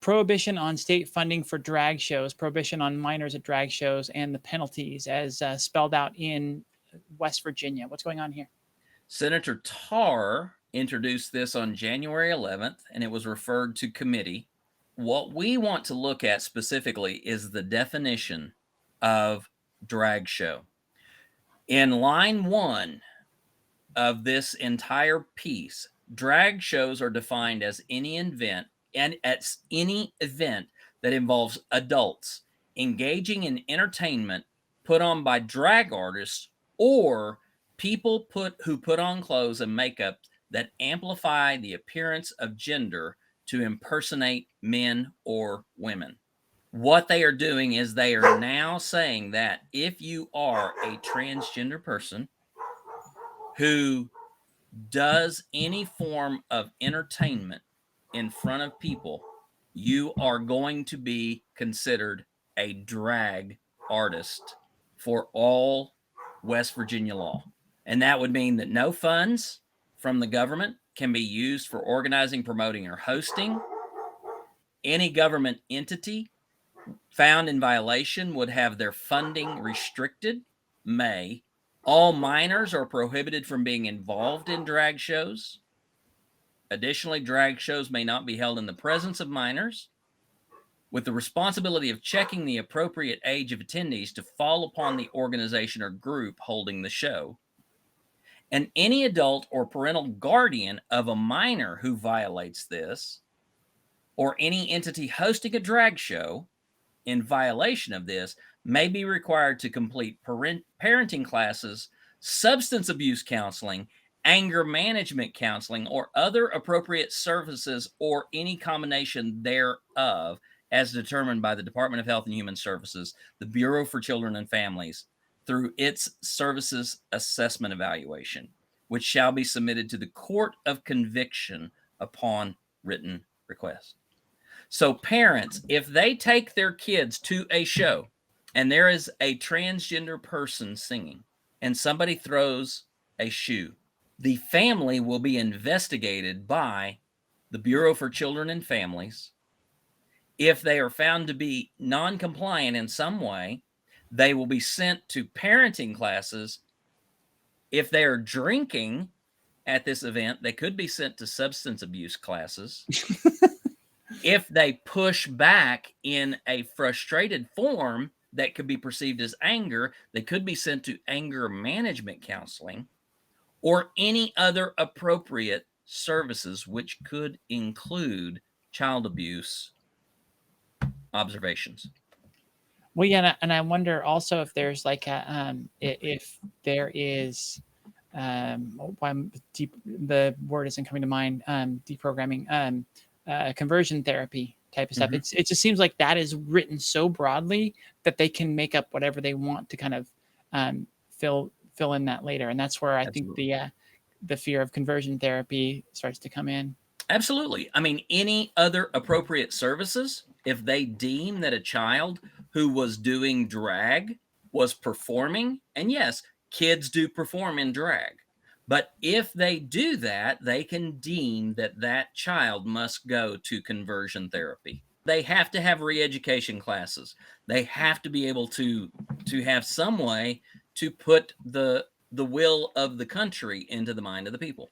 prohibition on state funding for drag shows, prohibition on minors at drag shows, and the penalties as spelled out in West Virginia. What's going on here? Senator Tarr introduced this on January 11th, and it was referred to committee. What we want to look at specifically is the definition of drag show. In line 1 of this entire piece, drag shows are defined as any event that involves adults engaging in entertainment put on by drag artists or people who put on clothes and makeup that amplify the appearance of gender to impersonate men or women. What they are doing is they are now saying that if you are a transgender person who does any form of entertainment in front of people, you are going to be considered a drag artist for all West Virginia law. And that would mean that no funds from the government can be used for organizing, promoting, or hosting. Any government entity found in violation would have their funding restricted. All minors are prohibited from being involved in drag shows. Additionally, drag shows may not be held in the presence of minors, with the responsibility of checking the appropriate age of attendees to fall upon the organization or group holding the show. And any adult or parental guardian of a minor who violates this, or any entity hosting a drag show in violation of this, may be required to complete parenting classes, substance abuse counseling, anger management counseling, or other appropriate services, or any combination thereof, as determined by the Department of Health and Human Services, the Bureau for Children and Families, through its services assessment evaluation, which shall be submitted to the court of conviction upon written request. So parents, if they take their kids to a show and there is a transgender person singing and somebody throws a shoe, the family will be investigated by the Bureau for Children and Families. If they are found to be non-compliant in some way, they will be sent to parenting classes. If they are drinking at this event, they could be sent to substance abuse classes. If they push back in a frustrated form that could be perceived as anger, they could be sent to anger management counseling or any other appropriate services, which could include child abuse observations. Well, yeah, and I wonder also if there's like if there is the word isn't coming to mind, deprogramming, conversion therapy type of stuff. Mhm. It just seems like that is written so broadly that they can make up whatever they want to kind of fill in that later, and that's where I think Absolutely. the fear of conversion therapy starts to come in. Absolutely. I mean, any other appropriate services, if they deem that a child who was doing drag was performing, and yes, kids do perform in drag, but if they do that, they can deem that that child must go to conversion therapy. They have to have re-education classes. They have to be able to have some way to put the will of the country into the mind of the people.